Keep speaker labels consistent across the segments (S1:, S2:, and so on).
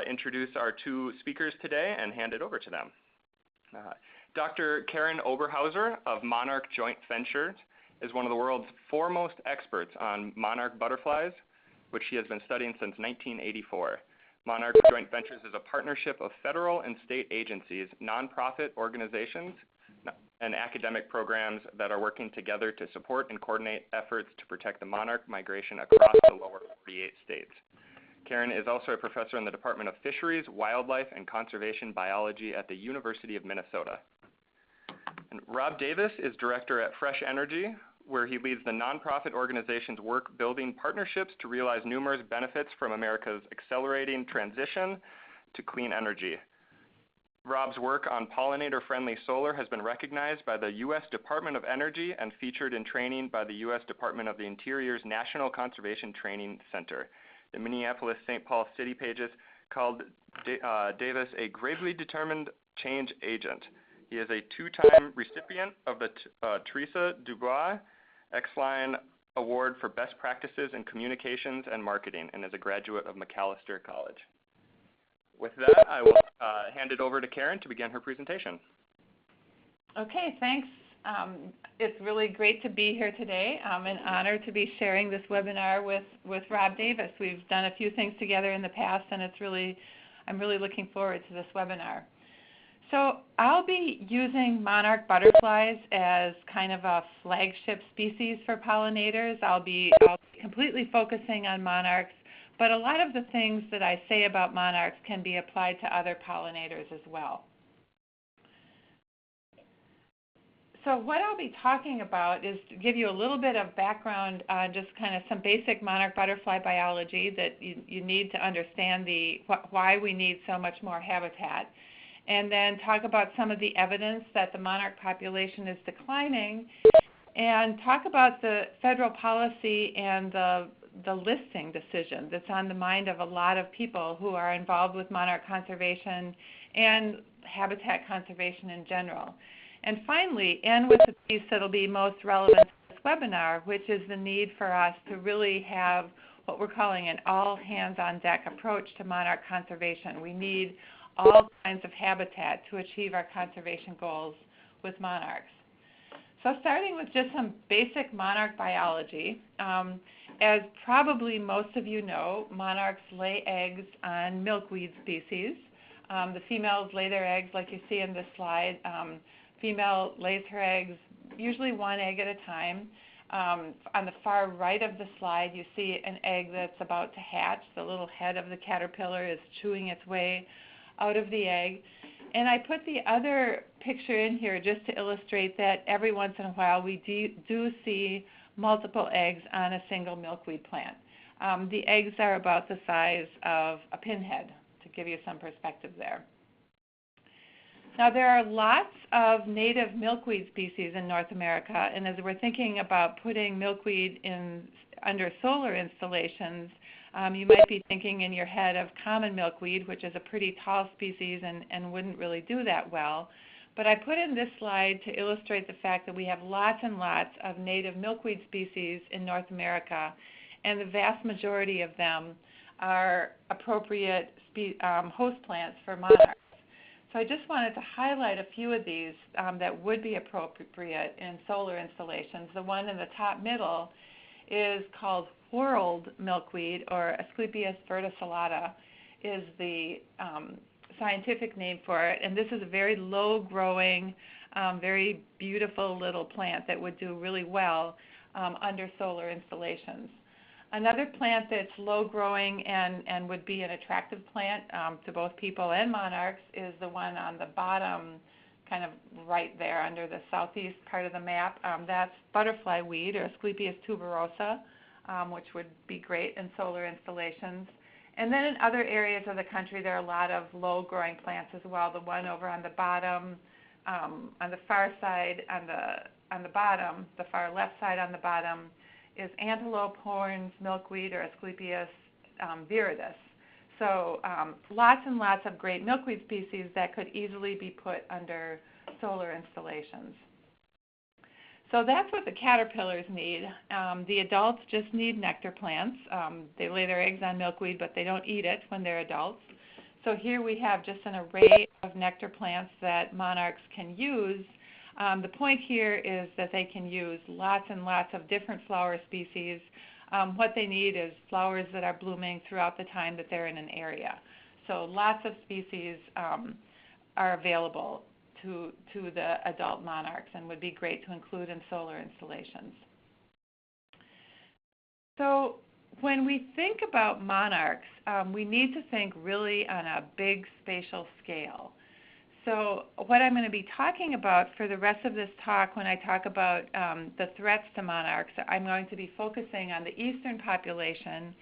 S1: introduce our two speakers today and hand it over to them. Dr. Karen Oberhauser of Monarch Joint Ventures is one of the world's foremost experts on monarch butterflies, which she has been studying since 1984. Monarch Joint Ventures is a partnership of federal and state agencies, nonprofit organizations, and academic programs that are working together to support and coordinate efforts to protect the monarch migration across the lower 48 states. Karen is also a professor in the Department of Fisheries, Wildlife, and Conservation Biology at the University of Minnesota. And Rob Davis is director at Fresh Energy, where he leads the nonprofit organization's work building partnerships to realize numerous benefits from America's accelerating transition to clean energy. Rob's work on pollinator-friendly solar has been recognized by the U.S. Department of Energy and featured in training by the U.S. Department of the Interior's National Conservation Training Center. The Minneapolis-St. Paul City Pages called Davis a gravely determined change agent. He is a two-time recipient of the Teresa Dubois X-Line Award for Best Practices in Communications and Marketing and is a graduate of Macalester College. With that, I will hand it over to Karen to begin her presentation.
S2: Okay, thanks. It's really great to be here today. An honor to be sharing this webinar with Rob Davis. We've done a few things together in the past, and I'm really looking forward to this webinar. So I'll be using monarch butterflies as kind of a flagship species for pollinators. I'll be completely focusing on monarchs, but a lot of the things that I say about monarchs can be applied to other pollinators as well. So what I'll be talking about is to give you a little bit of background on just kind of some basic monarch butterfly biology that you need to understand why we need so much more habitat, and then talk about some of the evidence that the monarch population is declining, and talk about the federal policy and the listing decision that's on the mind of a lot of people who are involved with monarch conservation and habitat conservation in general. And finally, end with the piece that will be most relevant to this webinar, which is the need for us to really have what we're calling an all-hands-on-deck approach to monarch conservation. We need all kinds of habitat to achieve our conservation goals with monarchs. So starting with just some basic monarch biology, as probably most of you know, monarchs lay eggs on milkweed species. The females lay their eggs like you see in this slide. Female lays her eggs, usually one egg at a time. On the far right of the slide, you see an egg that's about to hatch. The little head of the caterpillar is chewing its way out of the egg. And I put the other picture in here just to illustrate that every once in a while we do see multiple eggs on a single milkweed plant. The eggs are about the size of a pinhead, to give you some perspective there. Now, there are lots of native milkweed species in North America, and as we're thinking about putting milkweed under solar installations, you might be thinking in your head of common milkweed, which is a pretty tall species and wouldn't really do that well. But I put in this slide to illustrate the fact that we have lots and lots of native milkweed species in North America, and the vast majority of them are appropriate host plants for monarchs. So I just wanted to highlight a few of these that would be appropriate in solar installations. The one in the top middle is called whorled milkweed, or Asclepias verticillata is the scientific name for it. And this is a very low-growing, very beautiful little plant that would do really well under solar installations. Another plant that's low-growing and would be an attractive plant to both people and monarchs is the one on the bottom, kind of right there under the southeast part of the map. That's butterfly weed, or Asclepias tuberosa, which would be great in solar installations. And then in other areas of the country, there are a lot of low-growing plants as well. The one over on the bottom, on the far side, on the bottom, the far left side on the bottom, is antelope horns milkweed, or Asclepias viridis. So lots and lots of great milkweed species that could easily be put under solar installations. So that's what the caterpillars need. The adults just need nectar plants. They lay their eggs on milkweed, but they don't eat it when they're adults. So here we have just an array of nectar plants that monarchs can use. The point here is that they can use lots and lots of different flower species. What they need is flowers that are blooming throughout the time that they're in an area. So lots of species are available to the adult monarchs and would be great to include in solar installations. So when we think about monarchs, we need to think really on a big spatial scale. So what I'm going to be talking about for the rest of this talk, when I talk about the threats to monarchs, I'm going to be focusing on the eastern population.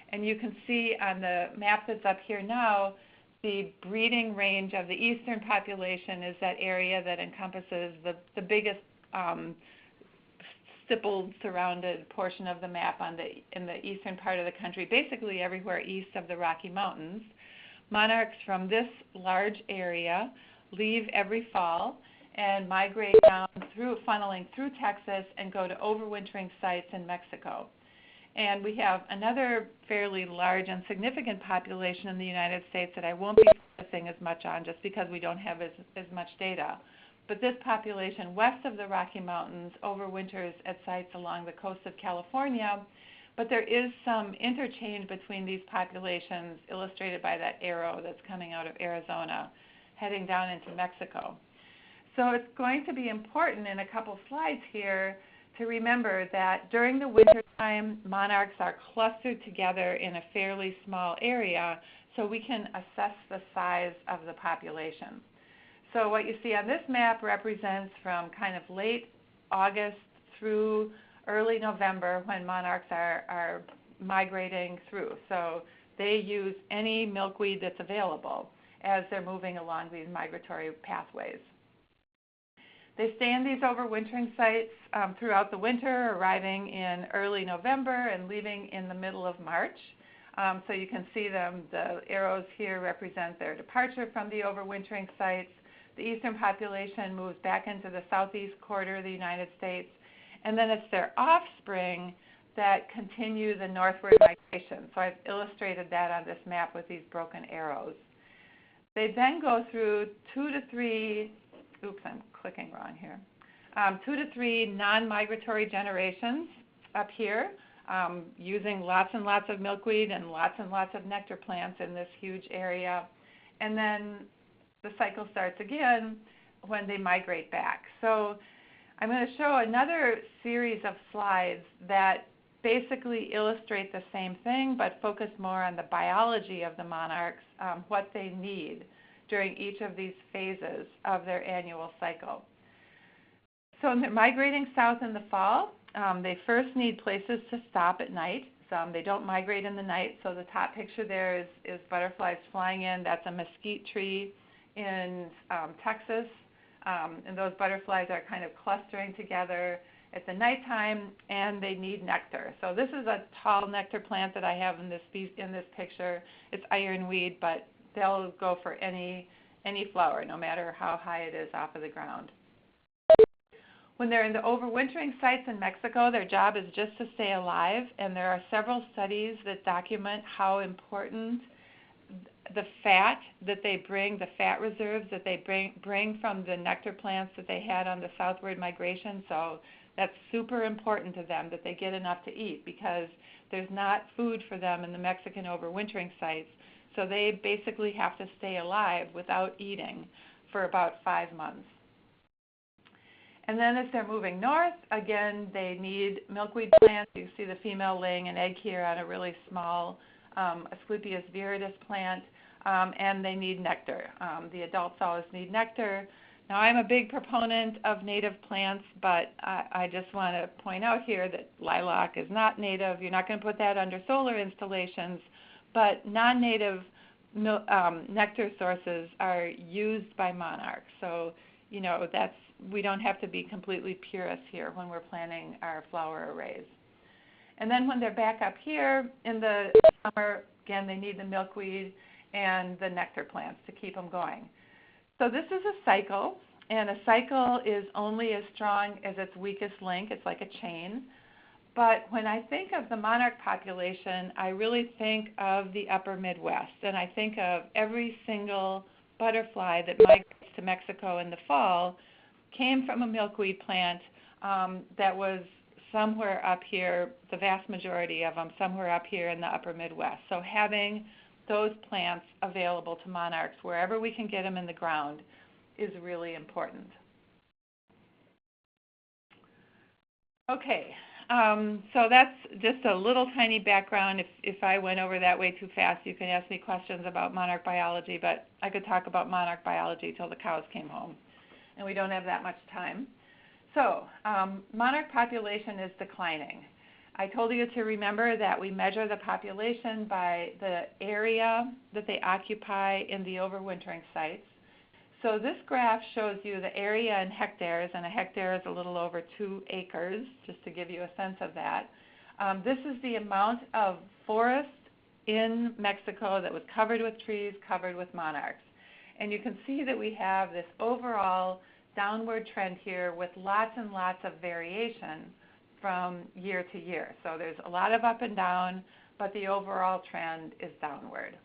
S2: And you can see on the map that's up here now, the breeding range of the eastern population is that area that encompasses the biggest stippled, surrounded portion of the map in the eastern part of the country, basically everywhere east of the Rocky Mountains. Monarchs from this large area leave every fall and migrate down funneling through Texas and go to overwintering sites in Mexico. And we have another fairly large and significant population in the United States that I won't be focusing as much on just because we don't have as much data. But this population west of the Rocky Mountains overwinters at sites along the coast of California. But there is some interchange between these populations illustrated by that arrow that's coming out of Arizona, heading down into Mexico. So it's going to be important in a couple slides here to remember that during the wintertime, monarchs are clustered together in a fairly small area so we can assess the size of the population. So what you see on this map represents from kind of late August through early November when monarchs are migrating through. So they use any milkweed that's available as they're moving along these migratory pathways. They stay in these overwintering sites throughout the winter, arriving in early November and leaving in the middle of March. So you can see them, the arrows here represent their departure from the overwintering sites. The eastern population moves back into the southeast quarter of the United States, and then it's their offspring that continue the northward migration. So I've illustrated that on this map with these broken arrows. They then go through 2 to 3 non-migratory generations up here, using lots and lots of milkweed and lots of nectar plants in this huge area. And then the cycle starts again when they migrate back. So I'm going to show another series of slides that basically illustrate the same thing but focus more on the biology of the monarchs, what they need during each of these phases of their annual cycle. So they're migrating south in the fall. They first need places to stop at night. They don't migrate in the night, so the top picture there is butterflies flying in. That's a mesquite tree in Texas, and those butterflies are kind of clustering together at the nighttime, and they need nectar. So this is a tall nectar plant that I have in this picture. It's ironweed, but they'll go for any flower, no matter how high it is off of the ground. When they're in the overwintering sites in Mexico, their job is just to stay alive, and there are several studies that document how important the fat that they bring, the fat reserves that they bring from the nectar plants that they had on the southward migration. So that's super important to them that they get enough to eat because there's not food for them in the Mexican overwintering sites. So they basically have to stay alive without eating for about 5 months. And then as they're moving north, again, they need milkweed plants. You see the female laying an egg here on a really small Asclepias viridis plant, and they need nectar. The adults always need nectar. Now, I'm a big proponent of native plants, but I just want to point out here that lilac is not native. You're not going to put that under solar installations, but non-native nectar sources are used by monarchs. So, you know, we don't have to be completely purists here when we're planning our flower arrays. And then when they're back up here in the summer, again, they need the milkweed and the nectar plants to keep them going. So this is a cycle, and a cycle is only as strong as its weakest link. It's like a chain. But when I think of the monarch population, I really think of the upper Midwest, and I think of every single butterfly that migrates to Mexico in the fall came from a milkweed plant that was somewhere up here, the vast majority of them, somewhere up here in the upper Midwest. So having those plants available to monarchs wherever we can get them in the ground is really important. Okay, so that's just a little tiny background. If I went over that way too fast, you can ask me questions about monarch biology, but I could talk about monarch biology till the cows came home, and we don't have that much time. So, monarch population is declining. I told you to remember that we measure the population by the area that they occupy in the overwintering sites. So this graph shows you the area in hectares, and a hectare is a little over 2 acres, just to give you a sense of that. This is the amount of forest in Mexico that was covered with trees, covered with monarchs. And you can see that we have this overall downward trend here with lots and lots of variation from year to year. So there's a lot of up and down, but the overall trend is downward.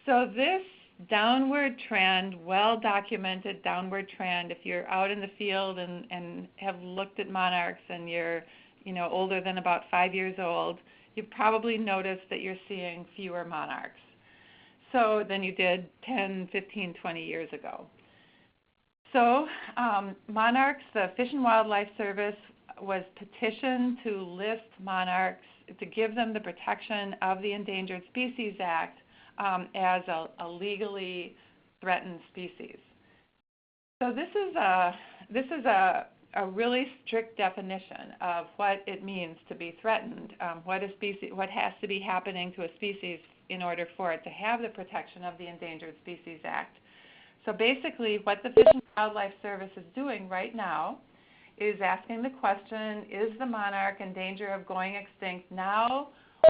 S2: So this downward trend, well-documented downward trend, if you're out in the field and have looked at monarchs and you're older than about 5 years old, you've probably noticed that you're seeing fewer monarchs than you did 10, 15, 20 years ago. So monarchs, the Fish and Wildlife Service was petitioned to list monarchs, to give them the protection of the Endangered Species Act as a legally threatened species. So this is a really strict definition of what it means to be threatened, what has to be happening to a species in order for it to have the protection of the Endangered Species Act. So basically what the Fish and Wildlife Service is doing right now is asking the question, is the monarch in danger of going extinct now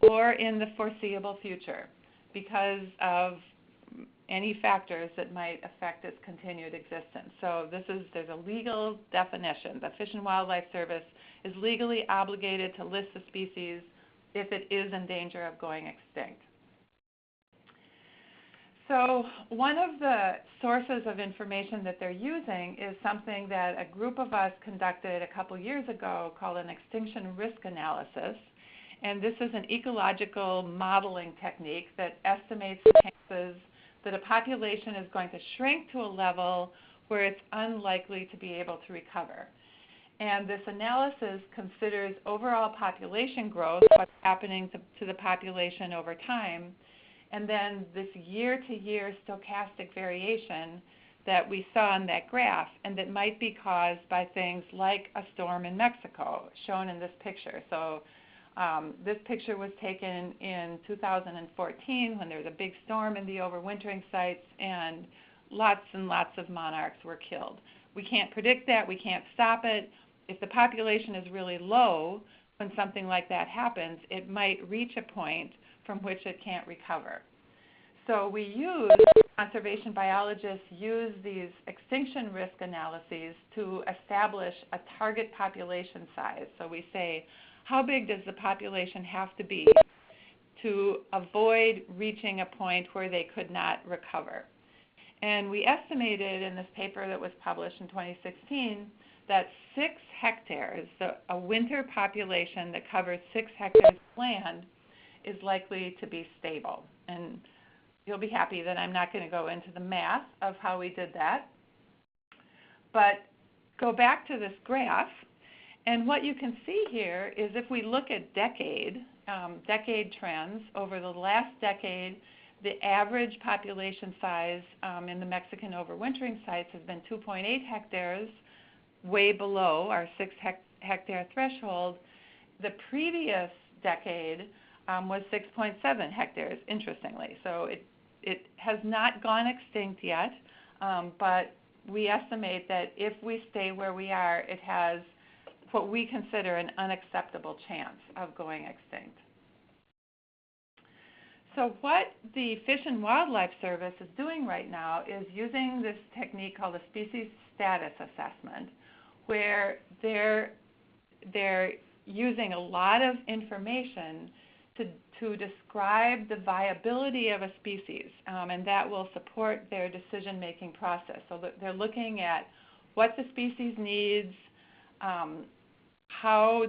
S2: or in the foreseeable future because of any factors that might affect its continued existence? So there's a legal definition. The Fish and Wildlife Service is legally obligated to list the species if it is in danger of going extinct. So one of the sources of information that they're using is something that a group of us conducted a couple years ago called an extinction risk analysis. And this is an ecological modeling technique that estimates the chances that a population is going to shrink to a level where it's unlikely to be able to recover. And this analysis considers overall population growth, what's happening to the population over time, and then this year-to-year stochastic variation that we saw in that graph, and that might be caused by things like a storm in Mexico, shown in this picture. So this picture was taken in 2014 when there was a big storm in the overwintering sites, and lots of monarchs were killed. We can't predict that. We can't stop it. If the population is really low when something like that happens, it might reach a point from which it can't recover. So conservation biologists use these extinction risk analyses to establish a target population size. So we say, how big does the population have to be to avoid reaching a point where they could not recover? And we estimated in this paper that was published in 2016 that 6 hectares, so a winter population that covers 6 hectares of land, is likely to be stable. And you'll be happy that I'm not going to go into the math of how we did that. But go back to this graph, and what you can see here is if we look at decade trends, over the last decade, the average population size in the Mexican overwintering sites has been 2.8 hectares, way below our 6 hectare threshold. The previous decade was 6.7 hectares, interestingly. So it has not gone extinct yet, but we estimate that if we stay where we are, it has what we consider an unacceptable chance of going extinct. So what the Fish and Wildlife Service is doing right now is using this technique called a species status assessment, where they're they're using a lot of information to describe the viability of a species, and that will support their decision-making process. So they're looking at what the species needs, how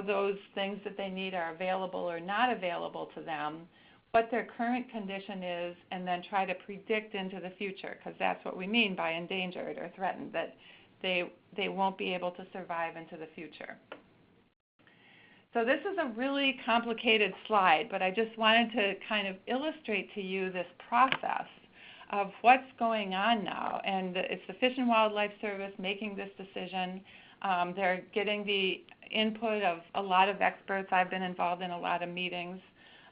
S2: those things that they need are available or not available to them, what their current condition is, and then try to predict into the future, because that's what we mean by endangered or threatened, that they won't be able to survive into the future. So this is a really complicated slide, but I just wanted to kind of illustrate to you this process of what's going on now. And it's the Fish and Wildlife Service making this decision. They're getting the input of a lot of experts. I've been involved in a lot of meetings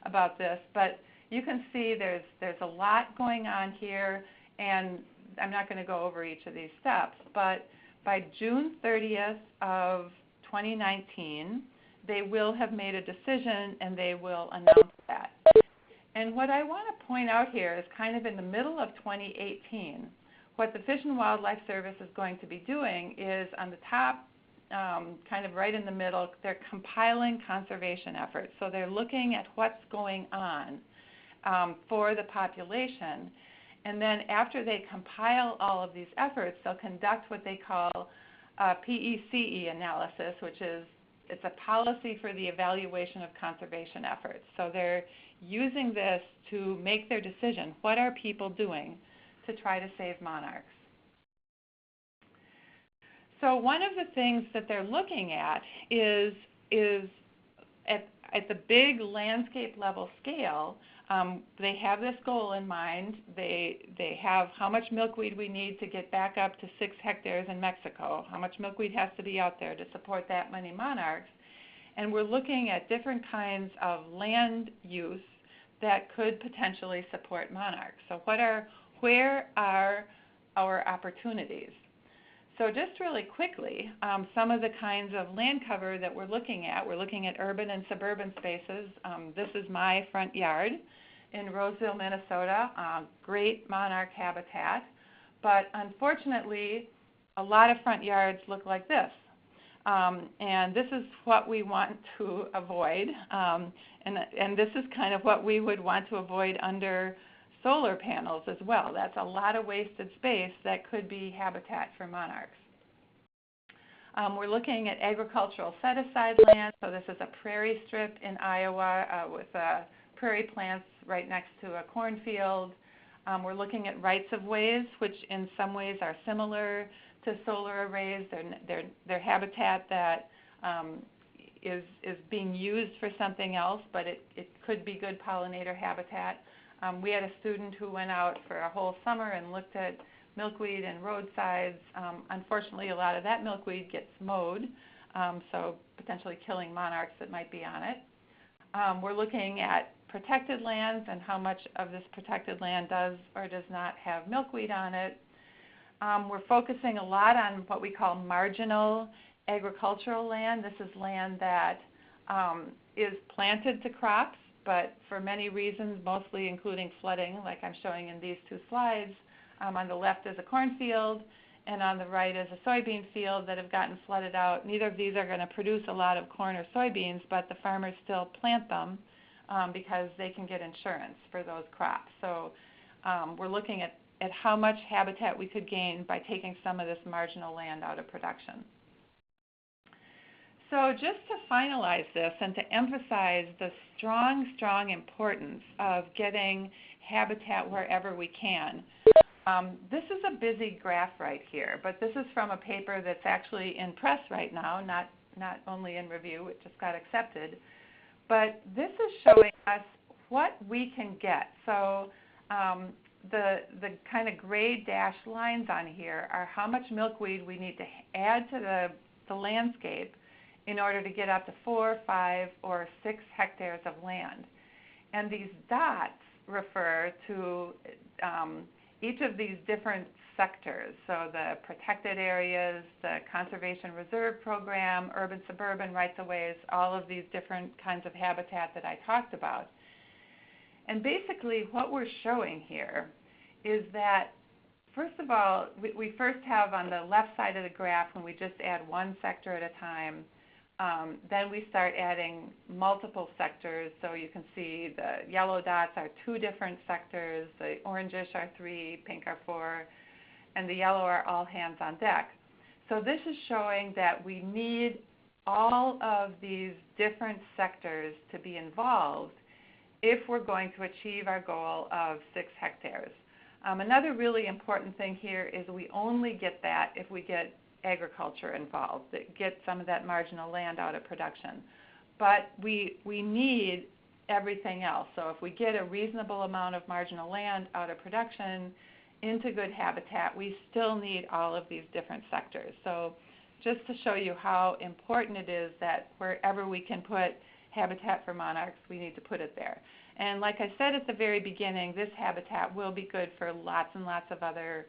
S2: about this, but you can see there's a lot going on here, and I'm not going to go over each of these steps, but by June 30th of 2019, they will have made a decision and they will announce that. And what I want to point out here is kind of in the middle of 2018, what the Fish and Wildlife Service is going to be doing is on the top, kind of right in the middle, they're compiling conservation efforts. So they're looking at what's going on for the population. And then after they compile all of these efforts, they'll conduct what they call a PECE analysis, which is it's a policy for the evaluation of conservation efforts. So they're using this to make their decision. What are people doing to try to save monarchs? So one of the things that they're looking at is at the big landscape level scale, they have this goal in mind. They have how much milkweed we need to get back up to 6 hectares in Mexico, how much milkweed has to be out there to support that many monarchs. And we're looking at different kinds of land use that could potentially support monarchs. So where are our opportunities? So just really quickly, some of the kinds of land cover that we're looking at urban and suburban spaces. This is my front yard in Roseville, Minnesota, great monarch habitat. But unfortunately, a lot of front yards look like this. And this is what we want to avoid. And this is kind of what we would want to avoid under solar panels as well. That's a lot of wasted space that could be habitat for monarchs. We're looking at agricultural set-aside land. So this is a prairie strip in Iowa with prairie plants right next to a cornfield. We're looking at rights-of-ways, which in some ways are similar to solar arrays. They're habitat that is being used for something else, but it could be good pollinator habitat. We had a student who went out for a whole summer and looked at milkweed and roadsides. Unfortunately, a lot of that milkweed gets mowed, so potentially killing monarchs that might be on it. We're looking at protected lands and how much of this protected land does or does not have milkweed on it. We're focusing a lot on what we call marginal agricultural land. This is land that is planted to crops, but for many reasons, mostly including flooding, like I'm showing in these two slides. On the left is a cornfield, and on the right is a soybean field that have gotten flooded out. Neither of these are going to produce a lot of corn or soybeans, but the farmers still plant them because they can get insurance for those crops. So we're looking at how much habitat we could gain by taking some of this marginal land out of production. So just to finalize this and to emphasize the strong, strong importance of getting habitat wherever we can, this is a busy graph right here, but this is from a paper that's actually in press right now, not only in review, it just got accepted, but this is showing us what we can get. So the kind of gray dashed lines on here are how much milkweed we need to add to the landscape in order to get up to 4, 5, or 6 hectares of land. And these dots refer to each of these different sectors. So the protected areas, the conservation reserve program, urban, suburban, rights-of-ways, all of these different kinds of habitat that I talked about. And basically what we're showing here is that, first of all, we first have on the left side of the graph, when we just add one sector at a time, Then we start adding multiple sectors. So you can see the yellow dots are 2 different sectors, the orangish are 3, pink are 4, and the yellow are all hands on deck. So this is showing that we need all of these different sectors to be involved if we're going to achieve our goal of 6 hectares. Another really important thing here is we only get that if we get agriculture involved, that get some of that marginal land out of production. But we need everything else. So if we get a reasonable amount of marginal land out of production into good habitat, we still need all of these different sectors. So just to show you how important it is that wherever we can put habitat for monarchs, we need to put it there. And like I said at the very beginning, this habitat will be good for lots and lots of other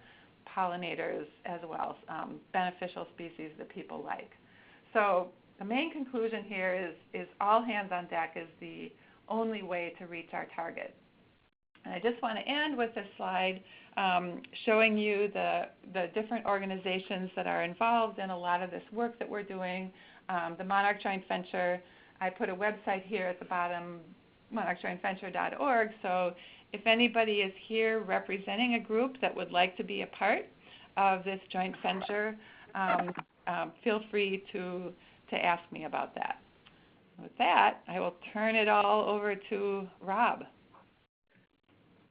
S2: pollinators as well, beneficial species that people like. So the main conclusion here is all hands on deck is the only way to reach our target. And I just want to end with this slide showing you the different organizations that are involved in a lot of this work that we're doing. The Monarch Joint Venture, I put a website here at the bottom, monarchjointventure.org. So if anybody is here representing a group that would like to be a part of this joint venture, feel free to ask me about that. With that, I will turn it all over to Rob.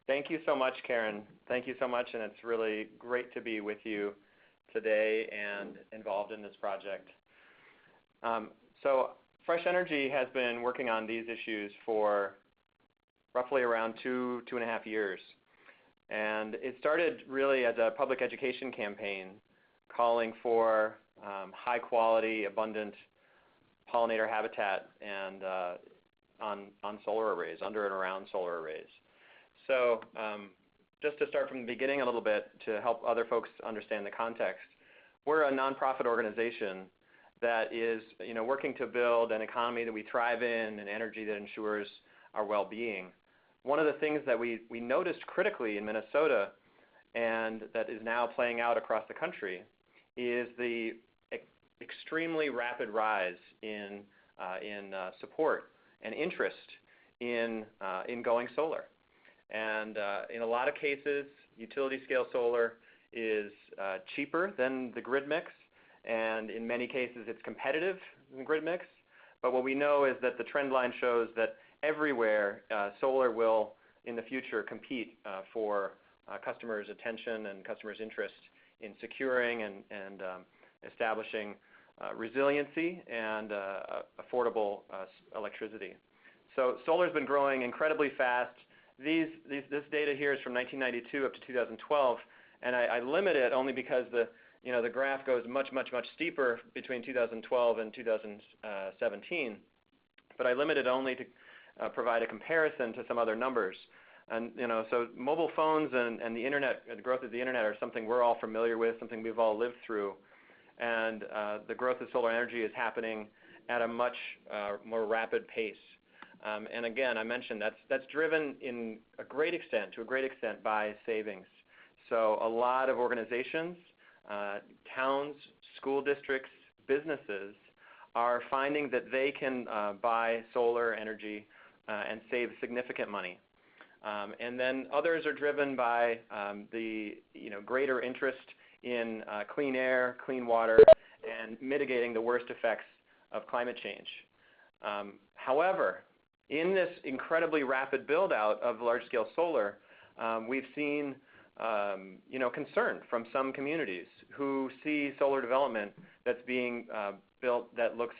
S3: Thank you so much, Karen. Thank you so much, and it's really great to be with you today and involved in this project. So Fresh Energy has been working on these issues for roughly around 2.5 years. And it started really as a public education campaign calling for high quality, abundant pollinator habitat and on solar arrays, under and around solar arrays. So just to start from the beginning a little bit to help other folks understand the context, we're a nonprofit organization that is working to build an economy that we thrive in and energy that ensures our well-being. One of the things that we noticed critically in Minnesota and that is now playing out across the country is the extremely rapid rise in support and interest in going solar. And in a lot of cases, utility scale solar is cheaper than the grid mix, and in many cases it's competitive in the grid mix. But what we know is that the trend line shows that everywhere solar will in the future compete for customers' attention and customers' interest in securing and establishing resiliency and affordable electricity. So solar's been growing incredibly fast. This data here is from 1992 up to 2012, and I limit it only because the graph goes much steeper between 2012 and 2017. But I limit it only to provide a comparison to some other numbers. And so mobile phones and the internet, the growth of the internet, are something we're all familiar with, something we've all lived through. And the growth of solar energy is happening at a much more rapid pace. And again, I mentioned that's driven to a great extent by savings. So a lot of organizations, towns, school districts, businesses are finding that they can buy solar energy and save significant money. And then others are driven by the greater interest in clean air, clean water, and mitigating the worst effects of climate change. However, in this incredibly rapid build-out of large-scale solar, we've seen concern from some communities who see solar development that's being built that looks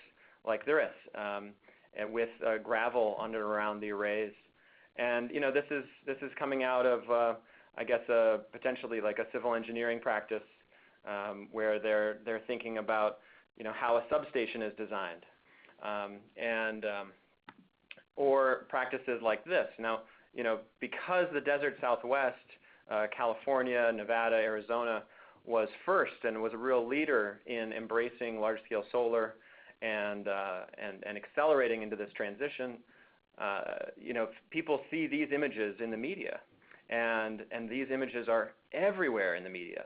S3: like this, and with gravel under and around the arrays. And this is coming out of I guess potentially like a civil engineering practice where they're thinking about how a substation is designed, or practices like this. Now because the desert Southwest, California, Nevada, Arizona was first and was a real leader in embracing large-scale solar and accelerating into this transition. People see these images in the media, and these images are everywhere in the media.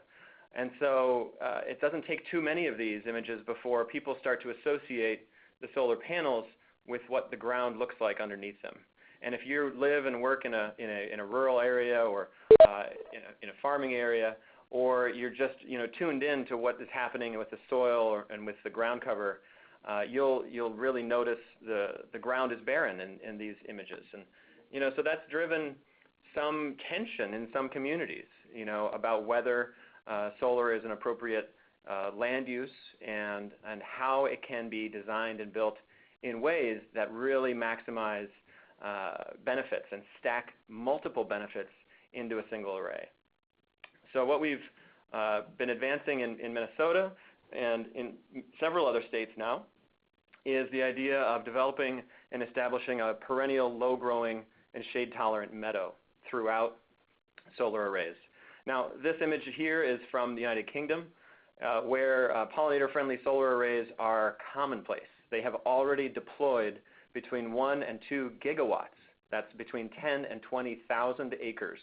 S3: And so it doesn't take too many of these images before people start to associate the solar panels with what the ground looks like underneath them. And if you live and work in a rural area or in a farming area, or you're just tuned in to what is happening with the soil and with the ground cover, you'll really notice the ground is barren in these images. And so that's driven some tension in some communities, about whether solar is an appropriate land use and how it can be designed and built in ways that really maximize benefits and stack multiple benefits into a single array. So what we've been advancing in Minnesota and in several other states now is the idea of developing and establishing a perennial, low-growing, and shade-tolerant meadow throughout solar arrays. Now, this image here is from the United Kingdom, where pollinator-friendly solar arrays are commonplace. They have already deployed between 1 and 2 gigawatts. That's between 10 and 20,000 acres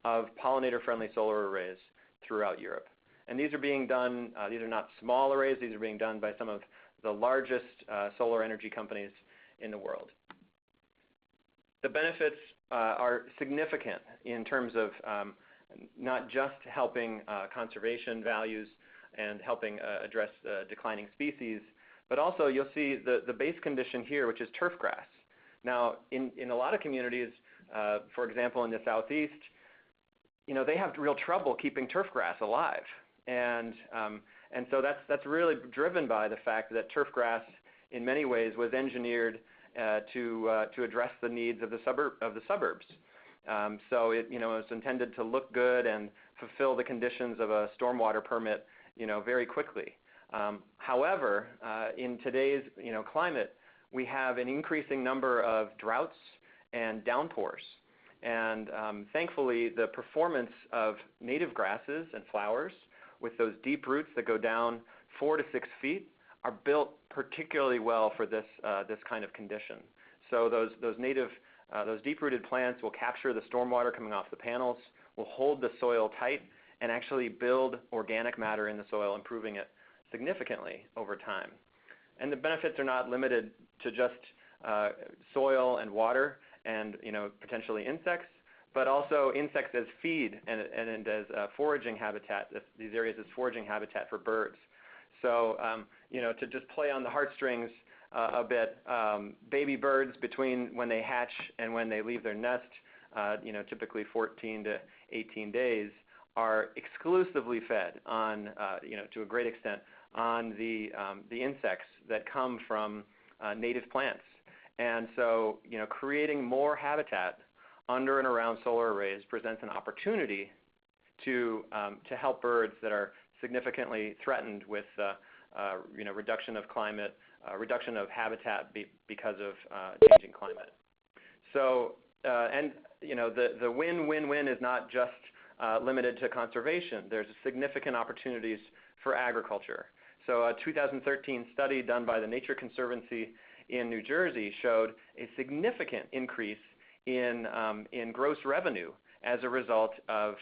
S3: of pollinator-friendly solar arrays throughout Europe. And these are being done, these are not small arrays, these are being done by some of the largest solar energy companies in the world. The benefits are significant in terms of not just helping conservation values and helping address declining species, but also you'll see the base condition here, which is turf grass. Now, in a lot of communities, for example, in the southeast, they have real trouble keeping turf grass alive, and so that's really driven by the fact that turf grass, in many ways, was engineered to address the needs of the suburbs. So it was intended to look good and fulfill the conditions of a stormwater permit, very quickly. However, in today's climate, we have an increasing number of droughts and downpours. And thankfully, the performance of native grasses and flowers with those deep roots that go down 4 to 6 feet are built particularly well for this kind of condition. So those deep-rooted plants will capture the stormwater coming off the panels, will hold the soil tight, and actually build organic matter in the soil, improving it significantly over time. And the benefits are not limited to just soil and water and potentially insects, but also insects as feed and as foraging habitat. These areas as foraging habitat for birds. So to just play on the heartstrings a bit, baby birds between when they hatch and when they leave their nest, typically 14 to 18 days, are exclusively fed on, to a great extent, on the insects that come from native plants. And so, creating more habitat under and around solar arrays presents an opportunity to help birds that are significantly threatened with, reduction of climate, reduction of habitat because of changing climate. So, the win-win-win is not just limited to conservation. There's significant opportunities for agriculture. So a 2013 study done by the Nature Conservancy in New Jersey showed a significant increase in gross revenue as a result of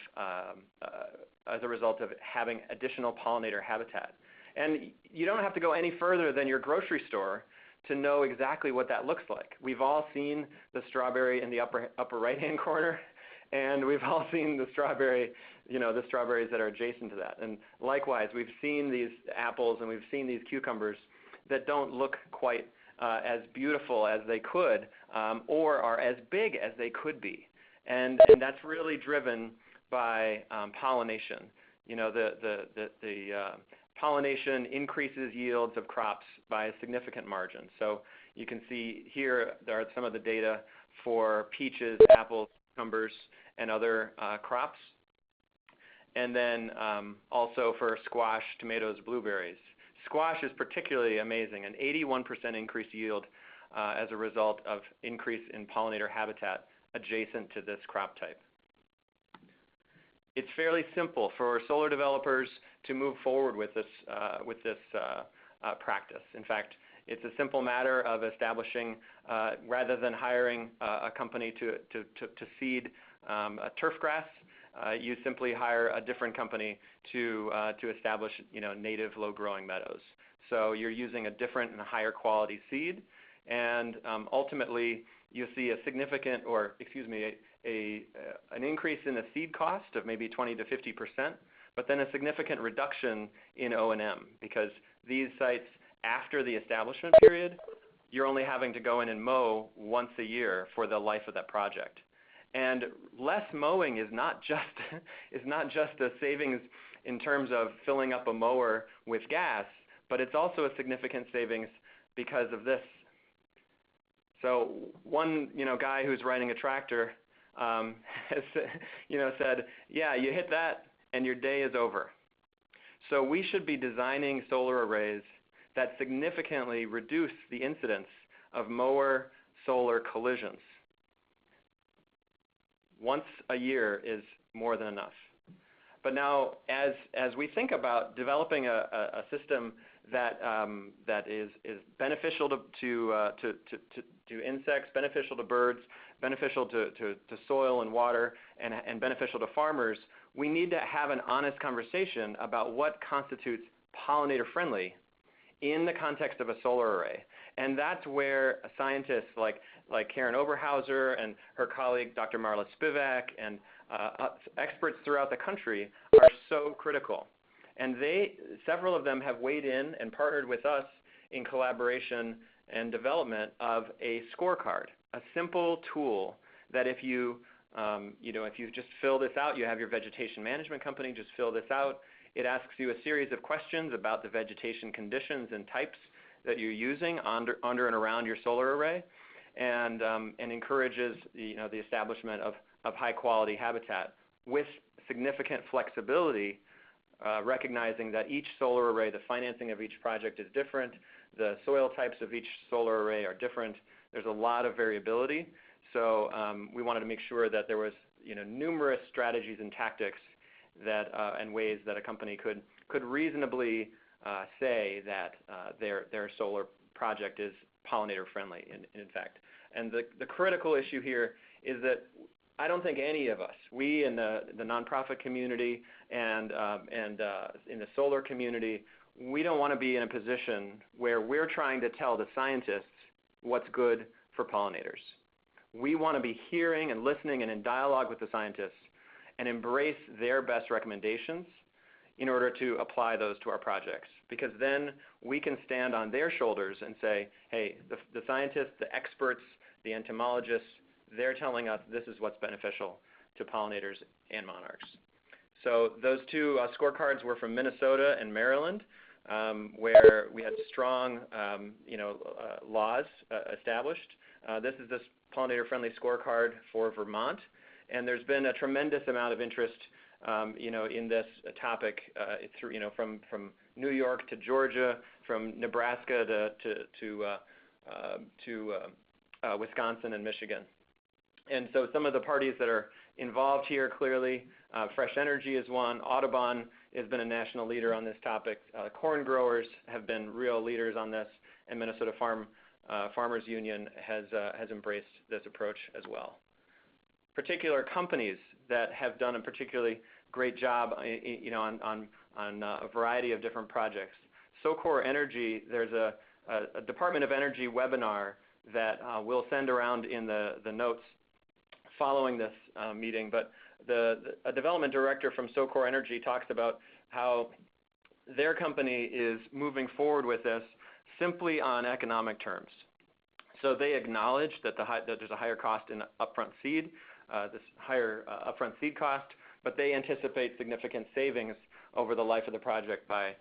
S3: having additional pollinator habitat. And you don't have to go any further than your grocery store to know exactly what that looks like. We've all seen the strawberry in the upper right-hand corner, and we've all seen the strawberries that are adjacent to that. And likewise, we've seen these apples and we've seen these cucumbers that don't look quite as beautiful as they could, or are as big as they could be. And that's really driven by pollination. The pollination increases yields of crops by a significant margin. So you can see here there are some of the data for peaches, apples, cucumbers, and other crops. And then also for squash, tomatoes, blueberries. Squash is particularly amazing, an 81% increased yield as a result of increase in pollinator habitat adjacent to this crop type. It's fairly simple for solar developers to move forward with this practice. In fact, it's a simple matter of establishing, rather than hiring a company to seed a turf grass, you simply hire a different company to establish native low-growing meadows. So you're using a different and a higher quality seed, and ultimately you see a significant, an increase in the seed cost of maybe 20 to 50%, but then a significant reduction in O&M, because these sites, after the establishment period, you're only having to go in and mow once a year for the life of that project. And less mowing is not just a savings in terms of filling up a mower with gas, but it's also a significant savings because of this. So one guy who's riding a tractor has said, yeah, you hit that and your day is over. So we should be designing solar arrays that significantly reduce the incidence of mower-solar collisions. Once a year is more than enough. But now, as we think about developing a system that is beneficial to insects, beneficial to birds, beneficial to soil and water, and beneficial to farmers, we need to have an honest conversation about what constitutes pollinator-friendly in the context of a solar array. And that's where scientists like Karen Oberhauser and her colleague Dr. Marla Spivak and experts throughout the country are so critical. And several of them have weighed in and partnered with us in collaboration and development of a scorecard, a simple tool that if you just fill this out, you have your vegetation management company just fill this out. It asks you a series of questions about the vegetation conditions and types that you're using under and around your solar array, and encourages the establishment of high quality habitat with significant flexibility, recognizing that each solar array, the financing of each project is different, the soil types of each solar array are different. There's a lot of variability, so we wanted to make sure that there was numerous strategies and tactics that and ways that a company could reasonably say that their solar project is pollinator friendly in fact. And the critical issue here is that I don't think any of us, we in the nonprofit community and in the solar community, we don't want to be in a position where we're trying to tell the scientists what's good for pollinators. We want to be hearing and listening and in dialogue with the scientists and embrace their best recommendations in order to apply those to our projects. Because then we can stand on their shoulders and say, hey, the scientists, the experts, the entomologists, they're telling us this is what's beneficial to pollinators and monarchs. So those two scorecards were from Minnesota and Maryland, where we had strong laws established. This is this pollinator-friendly scorecard for Vermont, and there's been a tremendous amount of interest in this topic from New York to Georgia, from Nebraska to Wisconsin and Michigan. And so some of the parties that are involved here, clearly, Fresh Energy is one. Audubon has been a national leader on this topic. Corn growers have been real leaders on this, and Minnesota Farmers Union has embraced this approach as well. Particular companies that have done a particularly great job on a variety of different projects. SoCore Energy, there's a Department of Energy webinar that we'll send around in the notes following this meeting, but a development director from SoCore Energy talks about how their company is moving forward with this simply on economic terms. So they acknowledge that there's a higher cost in upfront seed, this higher upfront seed cost, but they anticipate significant savings over the life of the project by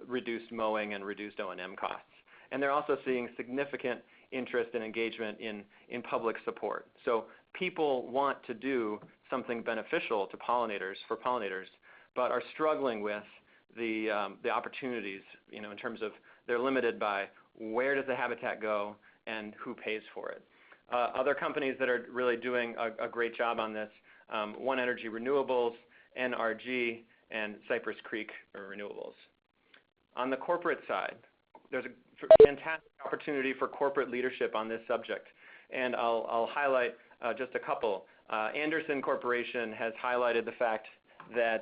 S3: reduced mowing and reduced O&M costs. And they're also seeing significant interest and engagement in public support. So people want to do something beneficial to pollinators, but are struggling with the opportunities, in terms of they're limited by where does the habitat go and who pays for it. Other companies that are really doing a great job on this, One Energy Renewables, NRG, and Cypress Creek Renewables. On the corporate side, there's a fantastic opportunity for corporate leadership on this subject, and I'll highlight just a couple. Anderson Corporation has highlighted the fact that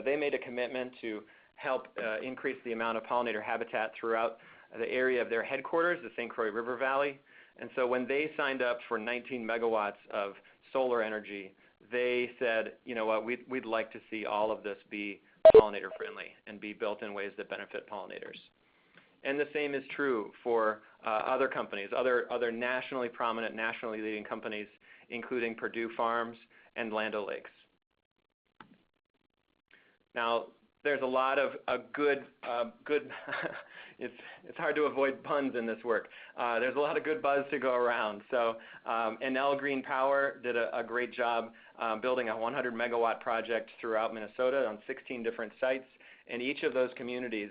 S3: they made a commitment to help increase the amount of pollinator habitat throughout the area of their headquarters, the St. Croix River Valley. And so when they signed up for 19 megawatts of solar energy, they said, you know what, we'd like to see all of this be pollinator friendly and be built in ways that benefit pollinators. And the same is true for other companies, other nationally prominent, nationally leading companies, including Purdue Farms and Land O'Lakes. Now, there's a lot of good it's hard to avoid puns in this work. There's a lot of good buzz to go around. So Enel Green Power did a great job building a 100 megawatt project throughout Minnesota on 16 different sites. And each of those communities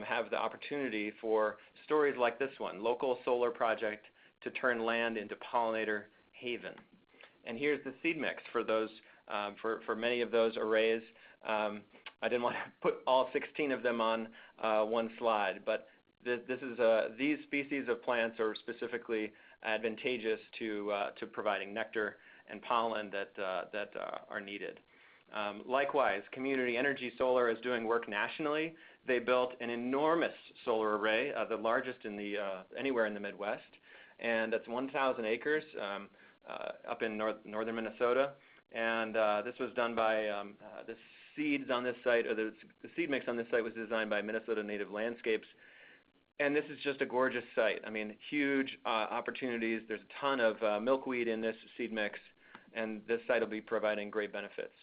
S3: have the opportunity for stories like this one, local solar project to turn land into pollinator haven. And here's the seed mix for those, for many of those arrays. I didn't want to put all 16 of them on one slide, but these species of plants are specifically advantageous to providing nectar and pollen that are needed. Likewise, Community Energy Solar is doing work nationally. They built an enormous solar array, the largest in anywhere in the Midwest, and that's 1,000 acres up in northern Minnesota. And this was done by the seeds on this site, or the seed mix on this site was designed by Minnesota Native Landscapes. And this is just a gorgeous site. I mean, huge opportunities. There's a ton of milkweed in this seed mix, and this site will be providing great benefits.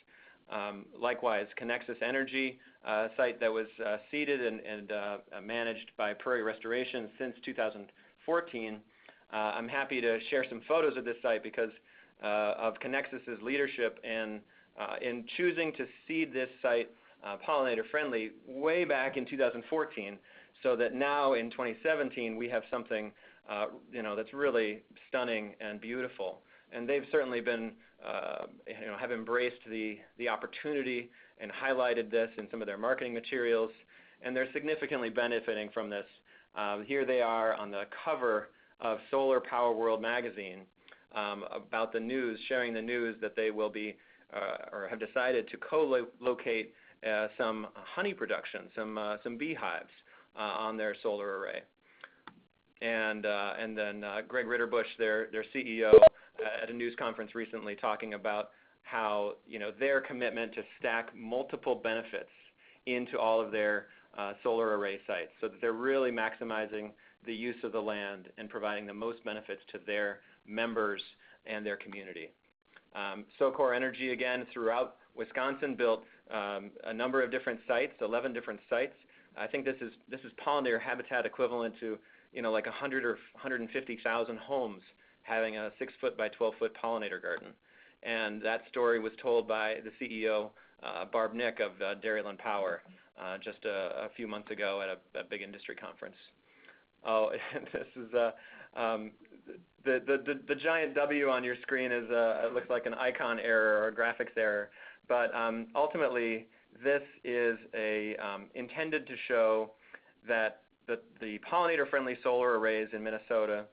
S3: Likewise, Connexus Energy, a site that was seeded and managed by Prairie Restoration since 2014. I'm happy to share some photos of this site because of Connexus's leadership in choosing to seed this site pollinator-friendly way back in 2014, so that now in 2017 we have something that's really stunning and beautiful. And they've certainly been have embraced the opportunity and highlighted this in some of their marketing materials, and they're significantly benefiting from this. Here they are on the cover of Solar Power World magazine about the news, sharing the news that they will be or have decided to co-locate some honey production, some beehives on their solar array. And then Greg Ritterbush, their CEO, at a news conference recently, talking about how their commitment to stack multiple benefits into all of their solar array sites, so that they're really maximizing the use of the land and providing the most benefits to their members and their community. SoCore Energy, again, throughout Wisconsin, built a number of different sites, 11 different sites. I think this is pollinator habitat equivalent to like 100 or 150,000 homes having a 6-foot by 12-foot pollinator garden. And that story was told by the CEO, Barb Nick of Dairyland Power, just a few months ago at a big industry conference. Oh, this is the giant W on your screen is it looks like an icon error or a graphics error, but ultimately this is intended to show that the pollinator-friendly solar arrays in Minnesota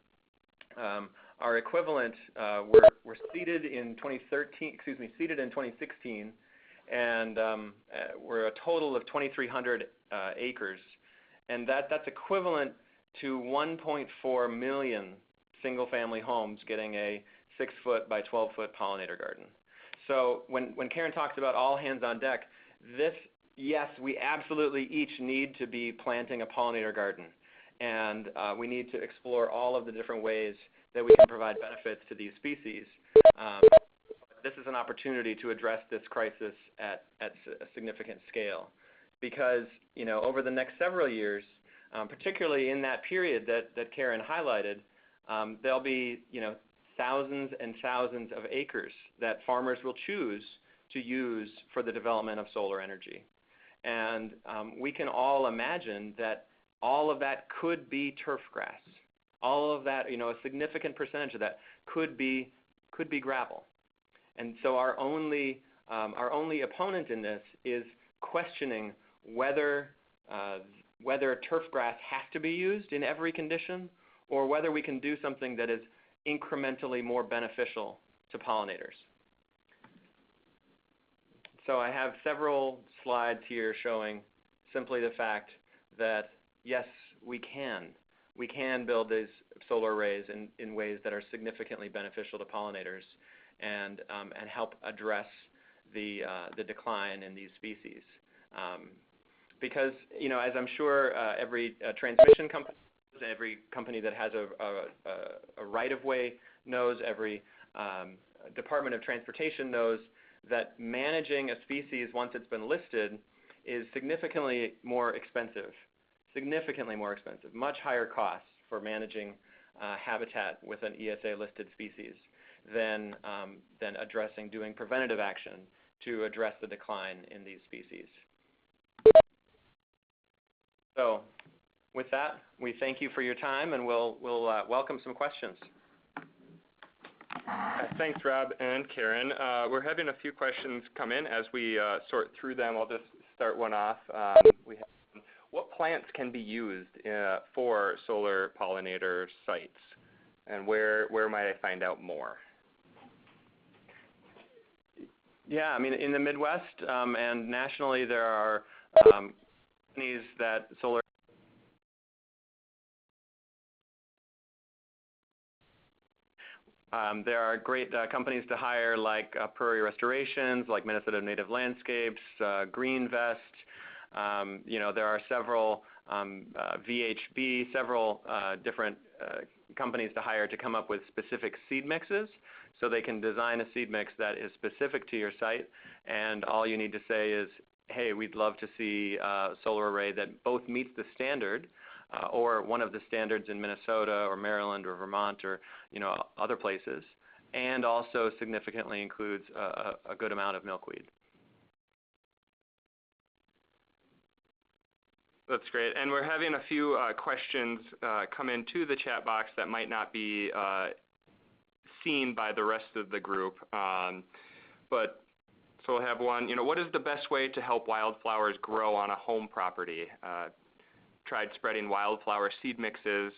S3: are equivalent. Were seeded in 2013. Seeded in 2016, and we're a total of 2,300 acres, and that's equivalent to 1.4 million single-family homes getting a 6-foot by 12-foot pollinator garden. So when Karen talks about all hands on deck, yes, we absolutely each need to be planting a pollinator garden, and we need to explore all of the different ways that we can provide benefits to these species. This is an opportunity to address this crisis at a significant scale, because over the next several years, particularly in that period that Karen highlighted, there'll be thousands and thousands of acres that farmers will choose to use for the development of solar energy. And we can all imagine that all of that could be turf grass. All of that, a significant percentage of that could be gravel. And so our only opponent in this is questioning whether turf grass has to be used in every condition, or whether we can do something that is incrementally more beneficial to pollinators. So I have several slides here showing simply the fact that, yes, we can build these solar arrays in ways that are significantly beneficial to pollinators and help address the decline in these species. Because, as I'm sure every transmission company, every company that has a right-of-way knows, every Department of Transportation knows, that managing a species once it's been listed is significantly more expensive, much higher costs for managing habitat with an ESA-listed species than doing preventative action to address the decline in these species. So, with that, we thank you for your time, and we'll welcome some questions.
S1: Thanks, Rob and Karen. We're having a few questions come in. As we sort through them, I'll just start one off. We have, what plants can be used for solar pollinator sites, and where might I find out more?
S3: Yeah, I mean, in the Midwest and nationally, there are companies that solar. There are great companies to hire, like Prairie Restorations, like Minnesota Native Landscapes, Green Vest. There are several VHB, several different companies to hire to come up with specific seed mixes. So they can design a seed mix that is specific to your site, and all you need to say is, hey, we'd love to see a solar array that both meets the standard or one of the standards in Minnesota or Maryland or Vermont or other places, and also significantly includes a good amount of milkweed.
S1: That's great. And we're having a few questions come into the chat box that might not be seen by the rest of the group. So we'll have one, what is the best way to help wildflowers grow on a home property? Tried spreading wildflower seed mixes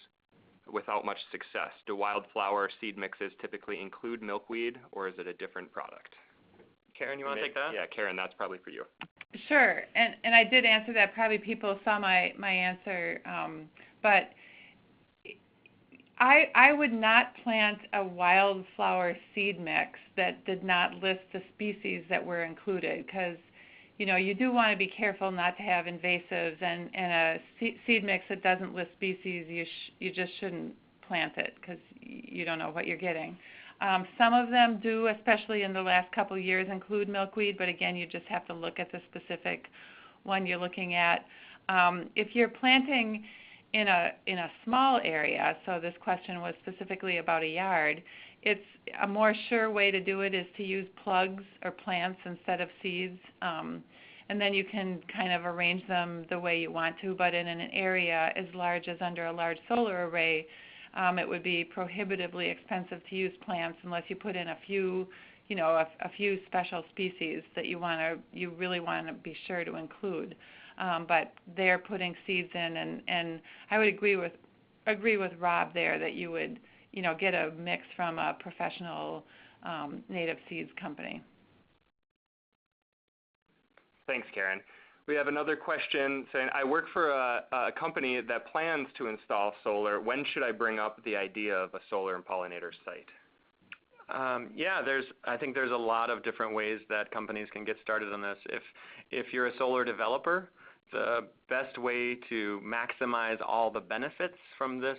S1: without much success. Do wildflower seed mixes typically include milkweed, or is it a different product?
S3: Karen, you want to take that?
S1: Yeah, Karen, that's probably for you.
S2: Sure, and I did answer that. Probably people saw my answer, but I would not plant a wildflower seed mix that did not list the species that were included, because you do want to be careful not to have invasives, and a seed mix that doesn't list species, you just shouldn't plant it because you don't know what you're getting. Some of them do, especially in the last couple of years, include milkweed, but again, you just have to look at the specific one you're looking at. If you're planting in a small area, so this question was specifically about a yard, it's a more sure way to do it is to use plugs or plants instead of seeds, and then you can kind of arrange them the way you want to. But in an area as large as under a large solar array, it would be prohibitively expensive to use plants unless you put in a few special species that you really want to be sure to include. But they're putting seeds in, and I would agree with Rob there that you would get a mix from a professional native seeds company.
S1: Thanks, Karen. We have another question saying, I work for a company that plans to install solar. When should I bring up the idea of a solar and pollinator site?
S3: Yeah, I think there's a lot of different ways that companies can get started on this. If you're a solar developer, the best way to maximize all the benefits from this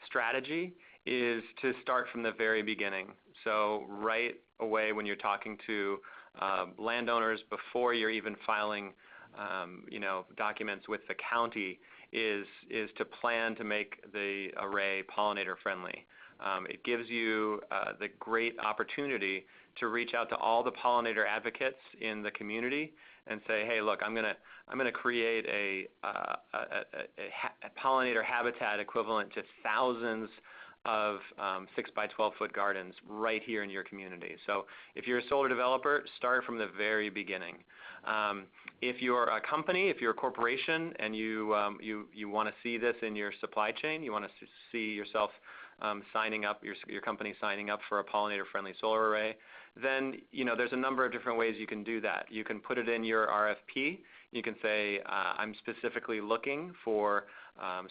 S3: strategy is to start from the very beginning. So right away when you're talking to landowners before you're even filing documents with the county is to plan to make the array pollinator friendly. It gives you the great opportunity to reach out to all the pollinator advocates in the community and say, hey, look, I'm going to create a pollinator habitat equivalent to thousands of 6 by 12 foot gardens right here in your community. So if you're a solar developer, start from the very beginning. If you're a company, if you're a corporation, and you want to see this in your supply chain, you want to see yourself signing up, your company signing up for a pollinator-friendly solar array, then there's a number of different ways you can do that. You can put it in your RFP. You can say, I'm specifically looking for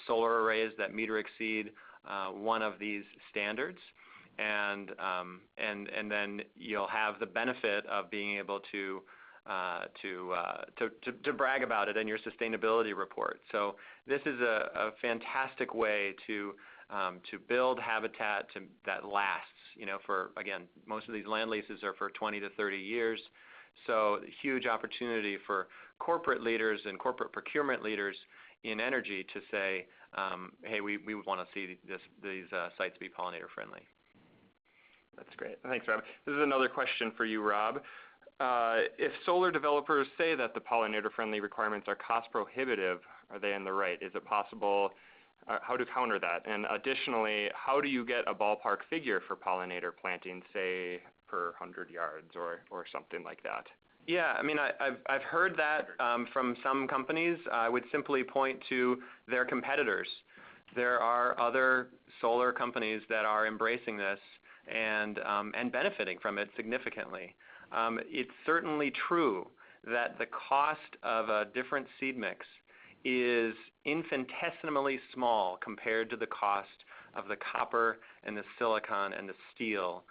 S3: solar arrays that meet or exceed one of these standards, and then you'll have the benefit of being able to brag about it in your sustainability report. So this is a fantastic way to build habitat that lasts. For, again, most of these land leases are for 20 to 30 years. So huge opportunity for corporate leaders and corporate procurement leaders in energy to say, hey, we want to see these sites be pollinator friendly.
S1: That's great. Thanks, Rob. This is another question for you, Rob. If solar developers say that the pollinator-friendly requirements are cost prohibitive, are they in the right? Is it possible, how to counter that? And additionally, how do you get a ballpark figure for pollinator planting, say, per 100 yards or something like that?
S3: Yeah, I mean, I've heard that from some companies. I would simply point to their competitors. There are other solar companies that are embracing this and benefiting from it significantly. It's certainly true that the cost of a different seed mix is infinitesimally small compared to the cost of the copper and the silicon and the steel.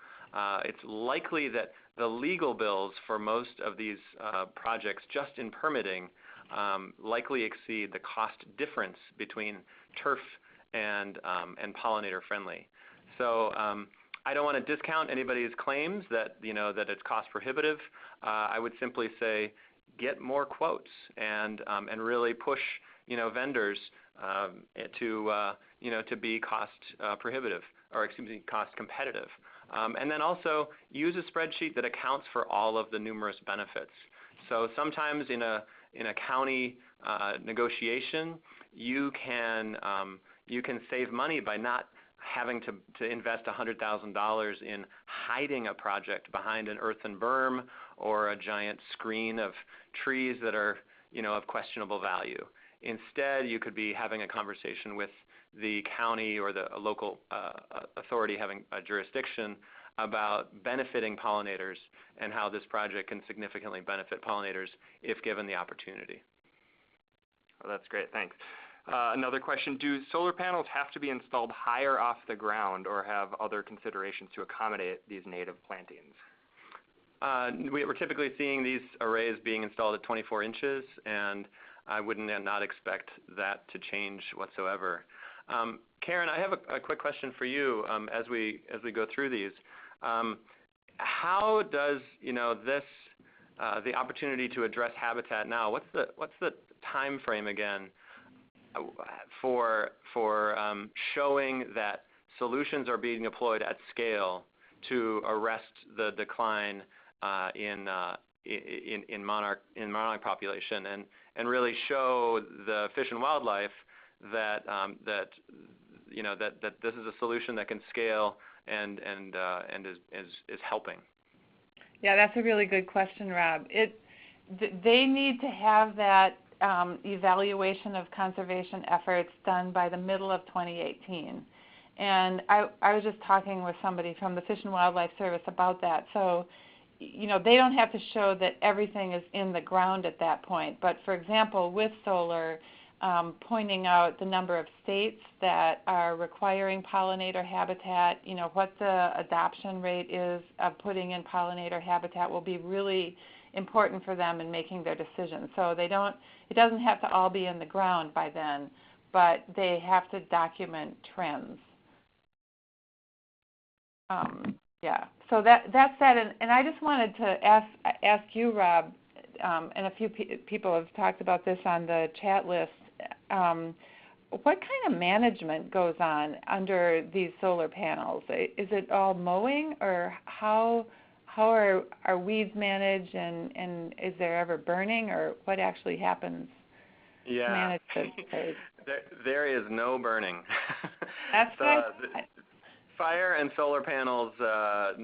S3: It's likely that the legal bills for most of these projects, just in permitting, likely exceed the cost difference between turf and pollinator friendly. So I don't want to discount anybody's claims that that it's cost prohibitive. I would simply say get more quotes and really push vendors to be cost prohibitive, or excuse me, cost competitive. And then also use a spreadsheet that accounts for all of the numerous benefits. So sometimes in a county negotiation, you can save money by not having to invest $100,000 in hiding a project behind an earthen berm or a giant screen of trees that are of questionable value. Instead, you could be having a conversation with the county or the local authority having a jurisdiction about benefiting pollinators and how this project can significantly benefit pollinators if given the opportunity.
S1: Well, that's great. Thanks. Another question, do solar panels have to be installed higher off the ground or have other considerations to accommodate these native plantings?
S3: We're typically seeing these arrays being installed at 24 inches, and I would not expect that to change whatsoever. Karen, I have a quick question for you as we go through these. How does this the opportunity to address habitat now? What's the time frame again for showing that solutions are being deployed at scale to arrest the decline in monarch population and really show the fish and wildlife that this is a solution that can scale and is helping?
S2: Yeah, that's a really good question, Rob. They need to have that evaluation of conservation efforts done by the middle of 2018. And I was just talking with somebody from the Fish and Wildlife Service about that. So, they don't have to show that everything is in the ground at that point. But for example, with solar, pointing out the number of states that are requiring pollinator habitat, what the adoption rate is of putting in pollinator habitat will be really important for them in making their decisions. So it doesn't have to all be in the ground by then, but they have to document trends. Yeah. So that's that, and I just wanted to ask you, Rob, and a few people have talked about this on the chat list. What kind of management goes on under these solar panels? Is it all mowing, or how are weeds managed, and is there ever burning, or what actually happens?
S3: Yeah. There is no burning.
S2: That's good.
S3: Fire and solar panels do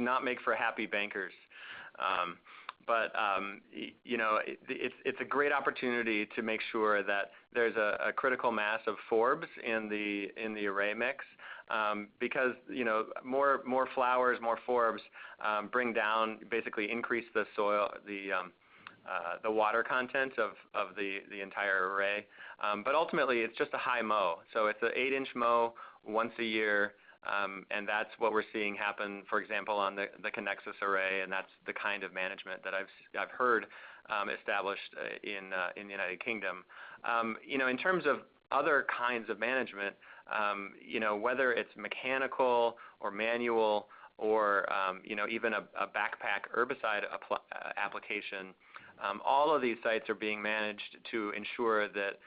S3: not make for happy bankers. It's a great opportunity to make sure that there's a critical mass of forbs in the array mix. because more flowers, more forbs bring down, basically increase the soil, the water content of the entire array. But ultimately, it's just a high mow. So it's an 8-inch mow once a year, and that's what we're seeing happen, for example, on the Connexus array, and that's the kind of management that I've heard established in the United Kingdom. In terms of other kinds of management, whether it's mechanical or manual or even a backpack herbicide application, all of these sites are being managed to ensure that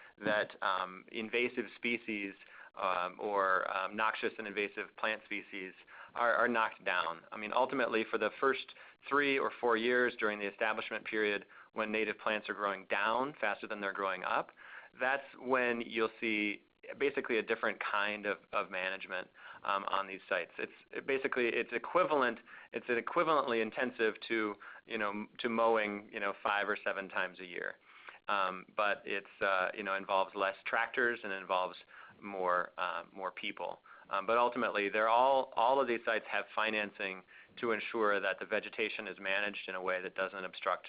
S3: invasive species or noxious and invasive plant species are knocked down. I mean, ultimately, for the first 3 or 4 years during the establishment period, when native plants are growing down faster than they're growing up, that's when you'll see basically a different kind of management on these sites. It's equivalently intensive to mowing 5 or 7 times a year, but it's involves less tractors and involves more people. But ultimately, all of these sites have financing to ensure that the vegetation is managed in a way that doesn't obstruct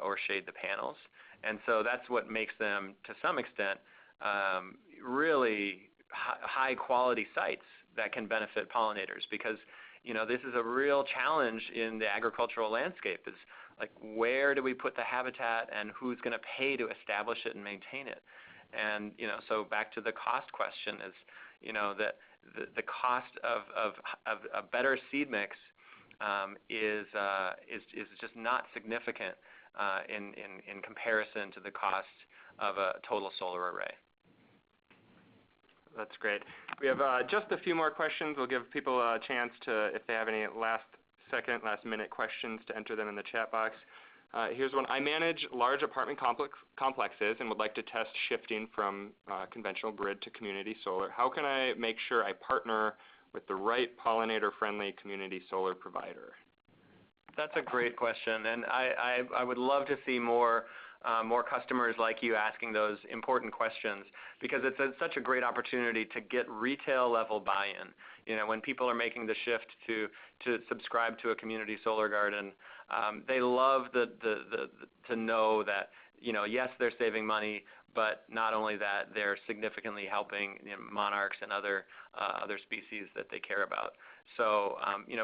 S3: or shade the panels. And so that's what makes them, to some extent, really high quality sites that can benefit pollinators, because this is a real challenge in the agricultural landscape, is like, where do we put the habitat and who's going to pay to establish it and maintain it? And so back to the cost question is that the cost of a better seed mix is just not significant in comparison to the cost of a total solar array.
S1: That's great. We have just a few more questions. We'll give people a chance to, if they have any last minute questions, to enter them in the chat box. Here's one. I manage large apartment complexes and would like to test shifting from conventional grid to community solar. How can I make sure I partner with the right pollinator-friendly community solar provider?
S3: That's a great question, and I would love to see more customers like you asking those important questions, because it's such a great opportunity to get retail level buy-in. When people are making the shift to subscribe to a community solar garden, they love to know that yes, they're saving money, but not only that, they're significantly helping monarchs and other species that they care about. So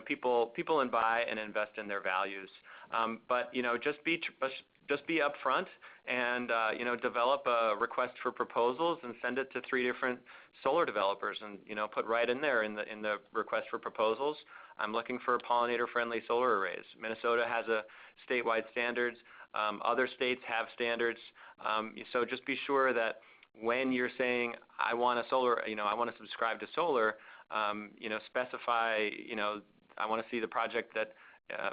S3: people buy and invest in their values, but just be upfront and develop a request for proposals and send it to 3 different solar developers, and put right in there in the request for proposals, I'm looking for pollinator-friendly solar arrays. Minnesota has a statewide standards. Other states have standards. So just be sure that when you're saying I want to subscribe to solar, specify I want to see the project that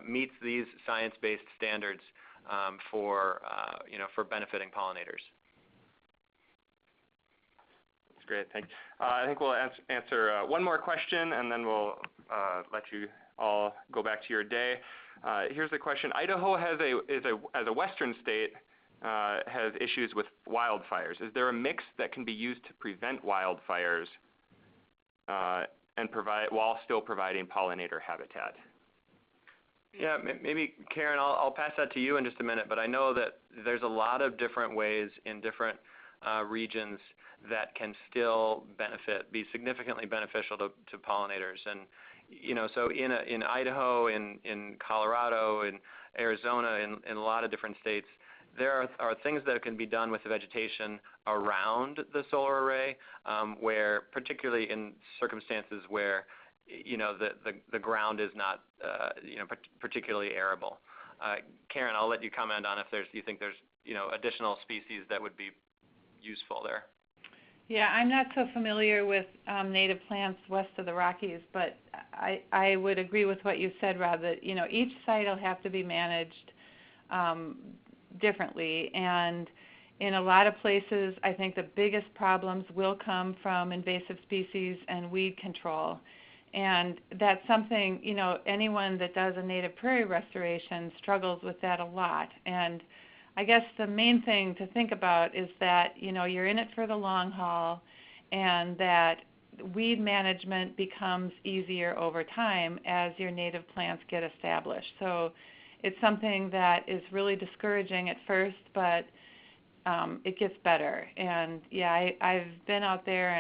S3: meets these science-based standards for benefiting pollinators.
S1: That's great. Thanks. I think we'll answer one more question, and then we'll let you all go back to your day. Here's the question. Idaho as a western state has issues with wildfires. Is there a mix that can be used to prevent wildfires and while still providing pollinator habitat?
S3: Yeah, maybe Karen, I'll pass that to you in just a minute, but I know that there's a lot of different ways in different regions that can still be significantly beneficial to pollinators. And so in Idaho, in Colorado, in Arizona, in a lot of different states, there are things that can be done with the vegetation around the solar array, where particularly in circumstances where the ground is not particularly arable. Karen, I'll let you comment on if you think there's additional species that would be useful there.
S2: Yeah, I'm not so familiar with native plants west of the Rockies, but I would agree with what you said, Rob, that each site will have to be managed differently, and in a lot of places I think the biggest problems will come from invasive species and weed control. And that's something, anyone that does a native prairie restoration struggles with that a lot. And I guess the main thing to think about is that, you're in it for the long haul, and that, weed management becomes easier over time as your native plants get established. So it's something that is really discouraging at first, but it gets better. And yeah, I've been out there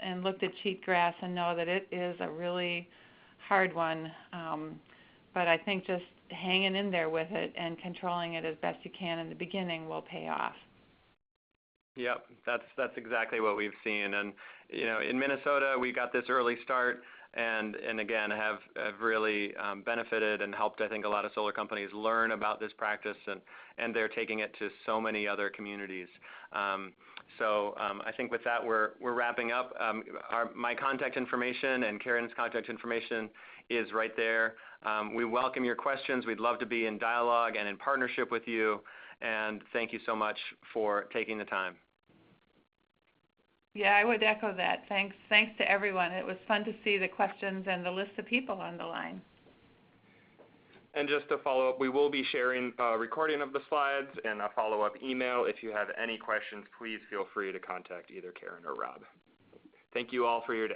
S2: and looked at cheatgrass and know that it is a really hard one. But I think just hanging in there with it and controlling it as best you can in the beginning will pay off.
S3: Yep, that's exactly what we've seen. And in Minnesota, we got this early start, and again have really benefited and helped, I think, a lot of solar companies learn about this practice, and they're taking it to so many other communities. So I think with that we're wrapping up. My contact information and Karen's contact information is right there. We welcome your questions. We'd love to be in dialogue and in partnership with you. And thank you so much for taking the time.
S2: Yeah, I would echo that. Thanks to everyone. It was fun to see the questions and the list of people on the line.
S1: And just to follow up, we will be sharing a recording of the slides and a follow-up email. If you have any questions, please feel free to contact either Karen or Rob. Thank you all for your day.